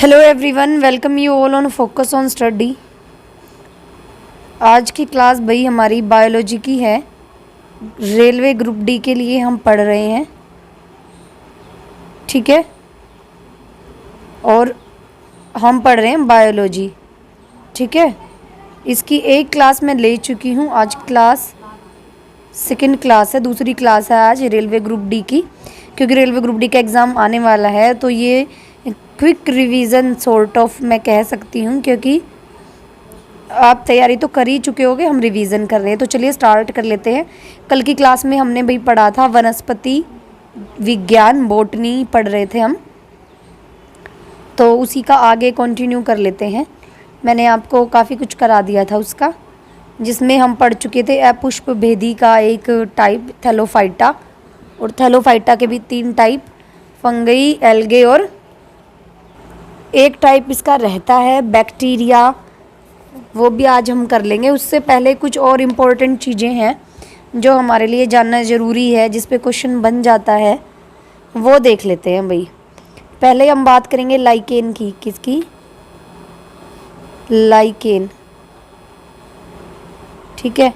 Hello everyone, welcome you all on focus on study. आज की class भाई हमारी बायोलॉजी की है। रेलवे ग्रुप डी के लिए हम पढ़ रहे हैं, ठीक है। और हम पढ़ रहे हैं बायोलॉजी, ठीक है। इसकी एक क्लास मैं ले चुकी हूँ। आज क्लास सेकंड क्लास है, दूसरी क्लास है आज रेलवे ग्रुप डी की। क्योंकि रेलवे ग्रुप डी का एग्ज़ाम आने वाला है तो ये क्विक रिवीजन सॉर्ट ऑफ मैं कह सकती हूँ, क्योंकि आप तैयारी तो कर ही चुके होगे, हम रिवीजन कर रहे हैं। तो चलिए स्टार्ट कर लेते हैं। कल की क्लास में हमने भाई पढ़ा था वनस्पति विज्ञान, बॉटनी पढ़ रहे थे हम, तो उसी का आगे कंटिन्यू कर लेते हैं। मैंने आपको काफ़ी कुछ करा दिया था उसका, जिसमें हम पढ़ चुके थे अपुष्प भेदी का एक टाइप थैलोफाइटा, और थैलोफाइटा के भी 3 टाइप, फंगई, एल्गे और एक टाइप इसका रहता है बैक्टीरिया, वो भी आज हम कर लेंगे। उससे पहले कुछ और इम्पोर्टेंट चीज़ें हैं जो हमारे लिए जानना ज़रूरी है, जिस पे क्वेश्चन बन जाता है, वो देख लेते हैं भाई। पहले हम बात करेंगे लाइकेन की। किसकी? लाइकेन, ठीक है।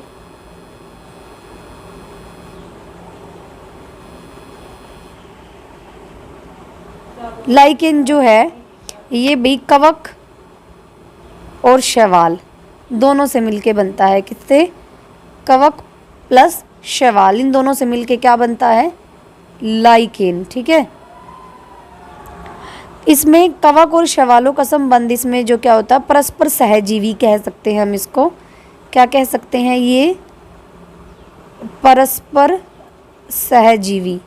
लाइकेन जो है ये भी कवक और शैवाल दोनों से मिलके बनता है। किससे? कवक प्लस शैवाल, इन दोनों से मिलके क्या बनता है? लाइकेन, ठीक है। इसमें कवक और शैवालों का संबंध, इसमें जो क्या होता है, परस्पर सहजीवी कह सकते हैं हम इसको। क्या कह सकते हैं? ये परस्पर सहजीवी,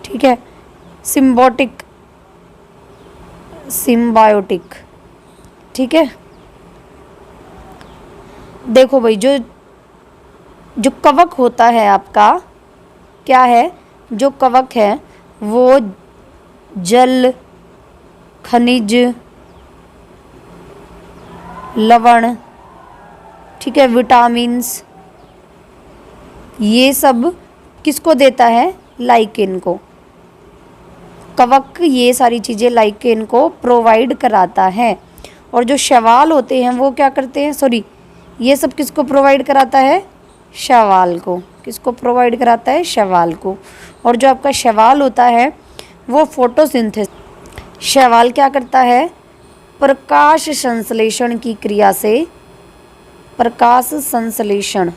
ठीक है। सिम्बोटिक, सिम्बायोटिक, ठीक है। देखो भाई, जो जो कवक होता है आपका, क्या है? जो कवक है वो जल, खनिज, लवण, ठीक है, विटामिन्स, ये सब किसको देता है? लाइकेन को। कवक ये सारी चीज़ें लाइकेन को प्रोवाइड कराता है। और जो शैवाल होते हैं वो क्या करते हैं? सॉरी, ये सब किसको प्रोवाइड कराता है? शैवाल को। किसको प्रोवाइड कराता है? शैवाल को। और जो आपका शैवाल होता है वो फोटोसिंथेसिस, शैवाल क्या करता है? प्रकाश संश्लेषण की क्रिया से, प्रकाश संश्लेषण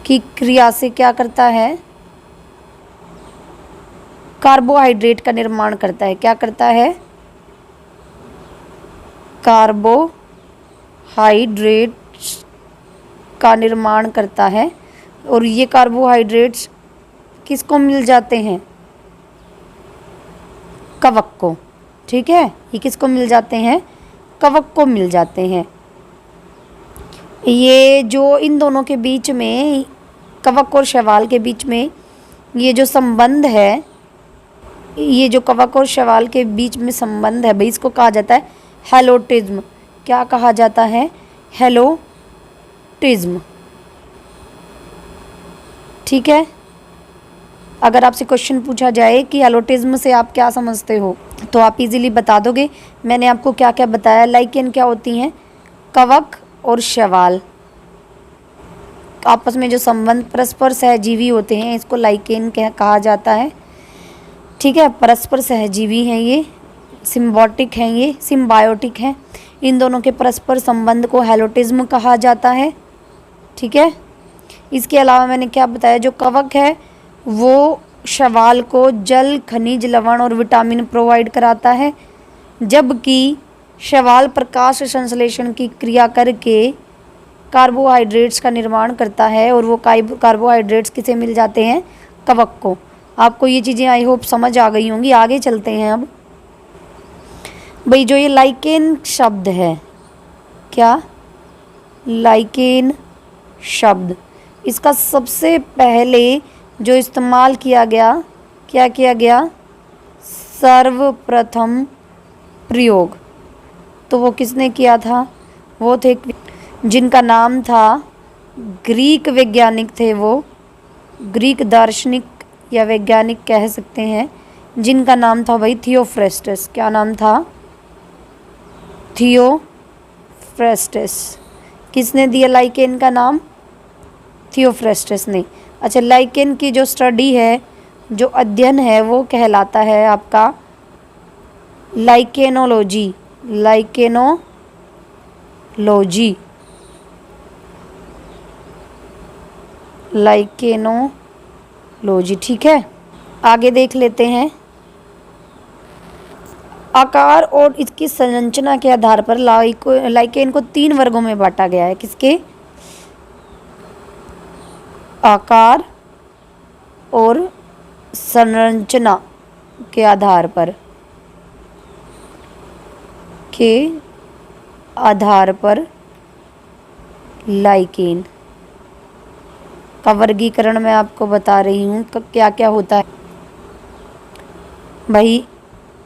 की क्रिया से क्या करता है? कार्बोहाइड्रेट का निर्माण करता है। क्या करता है? कार्बोहाइड्रेट का निर्माण करता है। और ये कार्बोहाइड्रेट्स किसको मिल जाते हैं? कवक को, ठीक है। ये किसको मिल जाते हैं? कवक को मिल जाते हैं। ये जो इन दोनों के बीच में, कवक और शैवाल के बीच में ये जो संबंध है, ये जो कवक और शैवाल के बीच में संबंध है भाई, इसको कहा जाता है हेलोटिज्म। क्या कहा जाता है? हेलोटिज्म, ठीक है। अगर आपसे क्वेश्चन पूछा जाए कि हेलोटिज्म से आप क्या समझते हो, तो आप इजीली बता दोगे। मैंने आपको क्या क्या बताया। लाइकेन क्या होती हैं? कवक और शैवाल आपस में जो संबंध, परस्पर सहजीवी होते हैं, इसको लाइकेन कहा जाता है, ठीक है। परस्पर सहजीवी हैं ये, सिम्बोटिक हैं ये, सिम्बायोटिक हैं। इन दोनों के परस्पर संबंध को हेलोटिज्म कहा जाता है, ठीक है। इसके अलावा मैंने क्या बताया? जो कवक है वो शैवाल को जल, खनिज, लवण और विटामिन प्रोवाइड कराता है, जबकि शैवाल प्रकाश संश्लेषण की क्रिया करके कार्बोहाइड्रेट्स का निर्माण करता है। और वो कार्बोहाइड्रेट्स किसे मिल जाते हैं? कवक को। आपको ये चीज़ें आई होप समझ आ गई होंगी। आगे चलते हैं अब भाई। जो ये लाइकेन शब्द है, क्या? लाइकेन शब्द, इसका सबसे पहले जो इस्तेमाल किया गया, क्या किया गया? सर्वप्रथम प्रयोग, तो वो किसने किया था? वो थे जिनका नाम था, ग्रीक वैज्ञानिक थे वो, ग्रीक दार्शनिक या वैज्ञानिक कह सकते हैं। जिनका नाम था भाई थियोफ्रेस्टस। क्या नाम था? थियोफ्रेस्टस। किसने दिया लाइकेन का नाम? थियोफ्रेस्टस ने। अच्छा, लाइकेन की जो स्टडी है, जो अध्ययन है, वो कहलाता है आपका लाइकेनोलॉजी। लाइकेनोलॉजी। लाइकेनोलॉजी, ठीक है। आगे देख लेते हैं। आकार और इसकी संरचना के आधार पर लाइकेन को 3 वर्गों में बांटा गया है। किसके? आकार और संरचना के आधार पर लाइकेन का वर्गीकरण मैं आपको बता रही हूँ क्या क्या होता है भाई।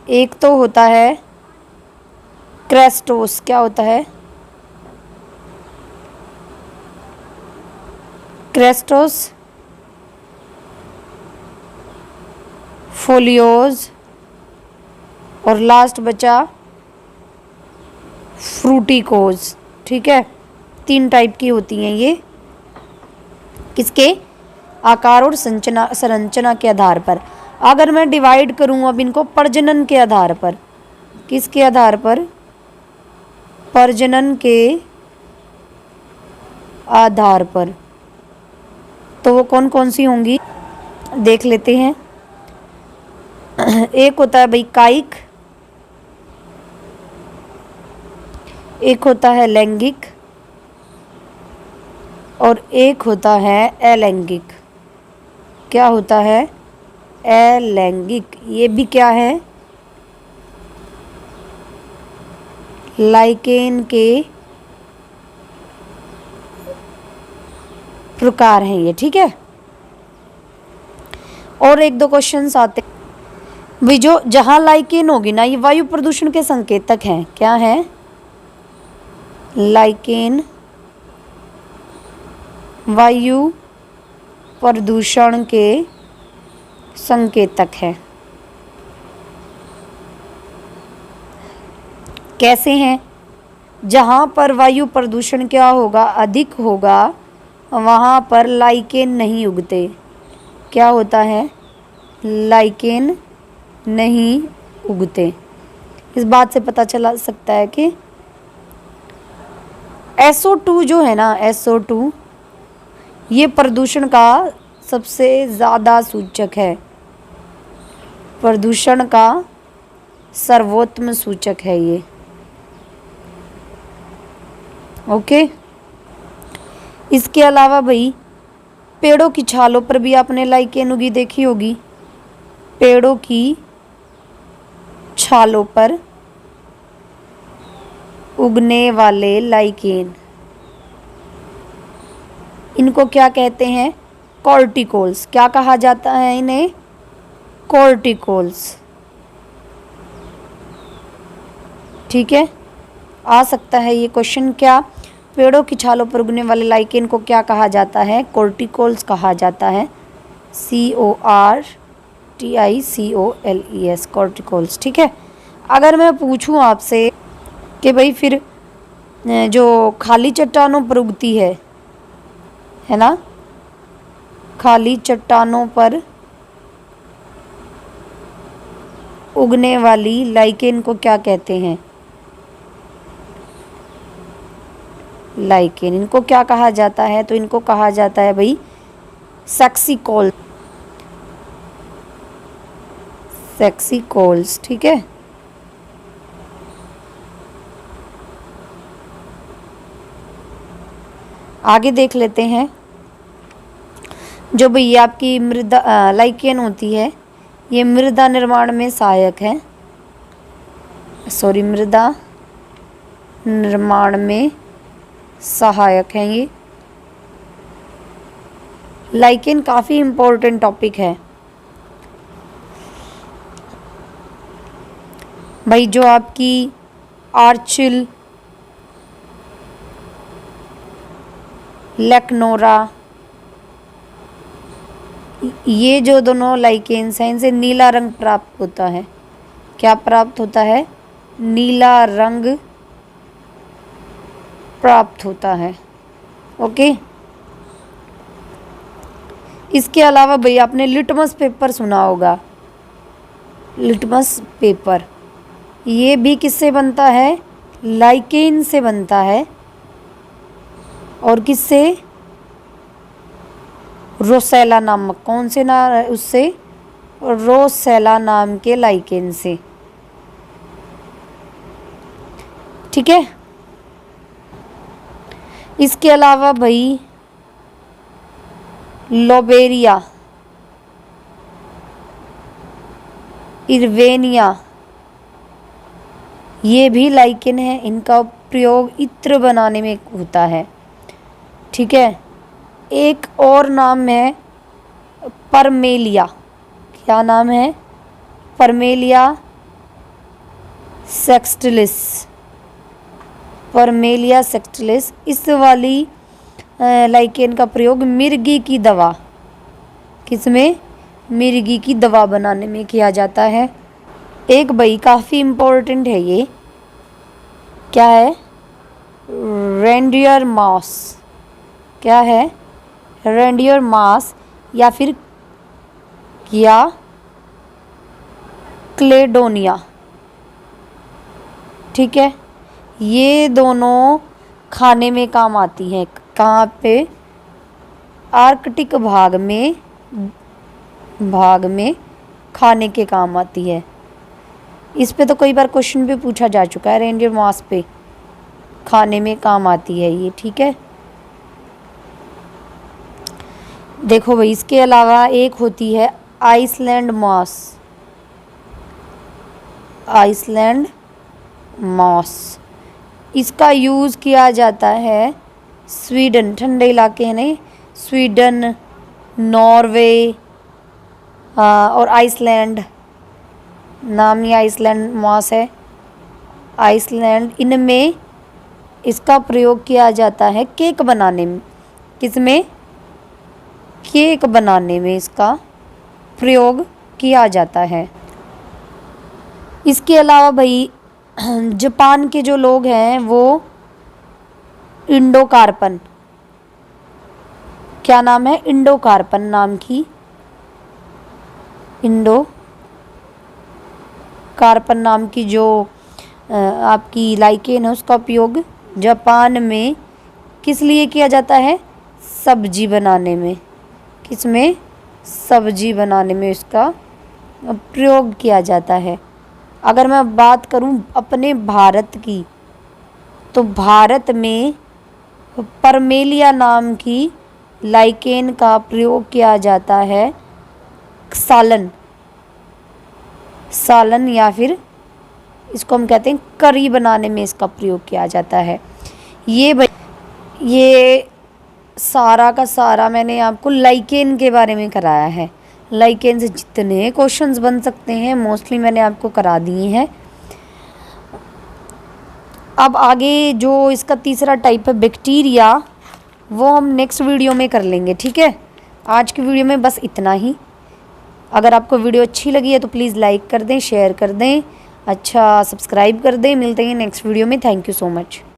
एक तो होता है क्रेस्टोस। क्या होता है? क्रेस्टोस, फोलियोज और लास्ट बचा फ्रूटिकोज। ठीक है, 3 टाइप की होती हैं ये। किसके? आकार और संरचना के आधार पर। अगर मैं डिवाइड करूं अब इनको प्रजनन के आधार पर। किसके आधार पर? प्रजनन के आधार पर। तो वो कौन कौन सी होंगी देख लेते हैं। एक होता है भाई कायिक, एक होता है लैंगिक और एक होता है अलैंगिक। क्या होता है? अलैंगिक। ये भी क्या है? लाइकेन के प्रकार हैं ये, ठीक है। और 1-2 क्वेश्चंस आते भी, जो जहां लाइकेन होगी ना, ये वायु प्रदूषण के संकेतक हैं। क्या है? लाइकेन वायु प्रदूषण के संकेतक है। कैसे हैं? जहाँ पर वायु प्रदूषण क्या होगा? अधिक होगा, वहाँ पर लाइकेन नहीं उगते। क्या होता है? लाइकेन नहीं उगते। इस बात से पता चला सकता है कि SO2 जो है ना, SO2 ये प्रदूषण का सबसे ज़्यादा सूचक है। प्रदूषण का सर्वोत्तम सूचक है ये। ओके। इसके अलावा भाई पेड़ों की छालों पर भी आपने लाइकेन उगी देखी होगी। पेड़ों की छालों पर उगने वाले लाइकेन, इनको क्या कहते हैं? कॉर्टिकोल्स। क्या कहा जाता है इन्हें? कॉर्टिकोल्स। ठीक है, आ सकता है ये क्वेश्चन। क्या पेड़ों की छालों पर उगने वाले लाइकेन को क्या कहा जाता है? कॉर्टिकोल्स कहा जाता है। CORTICOLES, कॉर्टिकोल्स। ठीक है। अगर मैं पूछूं आपसे कि भाई फिर जो खाली चट्टानों पर उगती है ना, खाली चट्टानों पर उगने वाली लाइकेन को क्या कहते हैं? लाइकेन, इनको क्या कहा जाता है? तो इनको कहा जाता है भाई सेक्सिकोल, सेक्सिकोल्स। ठीक है। आगे देख लेते हैं। जो भैया आपकी मृदा लाइकेन होती है, ये मृदा निर्माण में सहायक है। मृदा निर्माण में सहायक है ये। लाइकेन काफ़ी इम्पोर्टेंट टॉपिक है भाई। जो आपकी आर्चिल, लेक्नोरा, ये जो दोनों लाइकेन्स हैं इनसे नीला रंग प्राप्त होता है। क्या प्राप्त होता है? नीला रंग प्राप्त होता है। ओके। इसके अलावा भैया आपने लिटमस पेपर सुना होगा। लिटमस पेपर ये भी किससे बनता है? लाइकेन से बनता है। और किससे? रोसेला नामक, कौन से ना उससे? रोसेला नाम के लाइकेन से। ठीक है। इसके अलावा भाई लोबेरिया, इर्वेनिया ये भी लाइकेन है। इनका प्रयोग इत्र बनाने में होता है। ठीक है। एक और नाम है परमेलिया। क्या नाम है? परमेलिया सेक्सटिलिस। परमेलिया सेक्सटिलिस। इस वाली लाइकेन का प्रयोग मिर्गी की दवा, किसमें? मिर्गी की दवा बनाने में किया जाता है। एक भाई काफ़ी इम्पोर्टेंट है ये, क्या है? Reindeer moss. क्या है? रेंडियर मॉस या फिर क्या क्लेडोनिया। ठीक है। ये दोनों खाने में काम आती हैं। कहाँ पे? आर्कटिक भाग में खाने के काम आती है। इस पे तो कई बार क्वेश्चन भी पूछा जा चुका है। रेंडियर मॉस पे खाने में काम आती है ये। ठीक है। देखो भाई इसके अलावा एक होती है आइसलैंड मॉस। आइसलैंड मॉस इसका यूज़ किया जाता है स्वीडन, ठंडे इलाके हैं नहीं, स्वीडन, नॉर्वे और आइसलैंड, नाम ही आइसलैंड मॉस है। आइसलैंड, इनमें इसका प्रयोग किया जाता है केक बनाने में। किसमें? केक बनाने में इसका प्रयोग किया जाता है। इसके अलावा भाई जापान के जो लोग हैं वो इंडोकार्पन, क्या नाम है? इंडोकार्पन नाम की, इंडोकार्पन नाम की जो आपकी लाइकेन है उसका उपयोग जापान में किस लिए किया जाता है? सब्जी बनाने में। किसमें? सब्जी बनाने में इसका प्रयोग किया जाता है। अगर मैं बात करूं अपने भारत की, तो भारत में परमेलिया नाम की लाइकेन का प्रयोग किया जाता है सालन या फिर इसको हम कहते हैं करी बनाने में इसका प्रयोग किया जाता है। ये सारा का सारा मैंने आपको लाइकेन के बारे में कराया है। लाइकेन से जितने क्वेश्चंस बन सकते हैं मोस्टली मैंने आपको करा दिए हैं। अब आगे जो इसका तीसरा टाइप है बैक्टीरिया, वो हम नेक्स्ट वीडियो में कर लेंगे। ठीक है। आज की वीडियो में बस इतना ही। अगर आपको वीडियो अच्छी लगी है तो प्लीज़ लाइक कर दें, शेयर कर दें, अच्छा सब्सक्राइब कर दें। मिलते हैं नेक्स्ट वीडियो में। Thank you so much.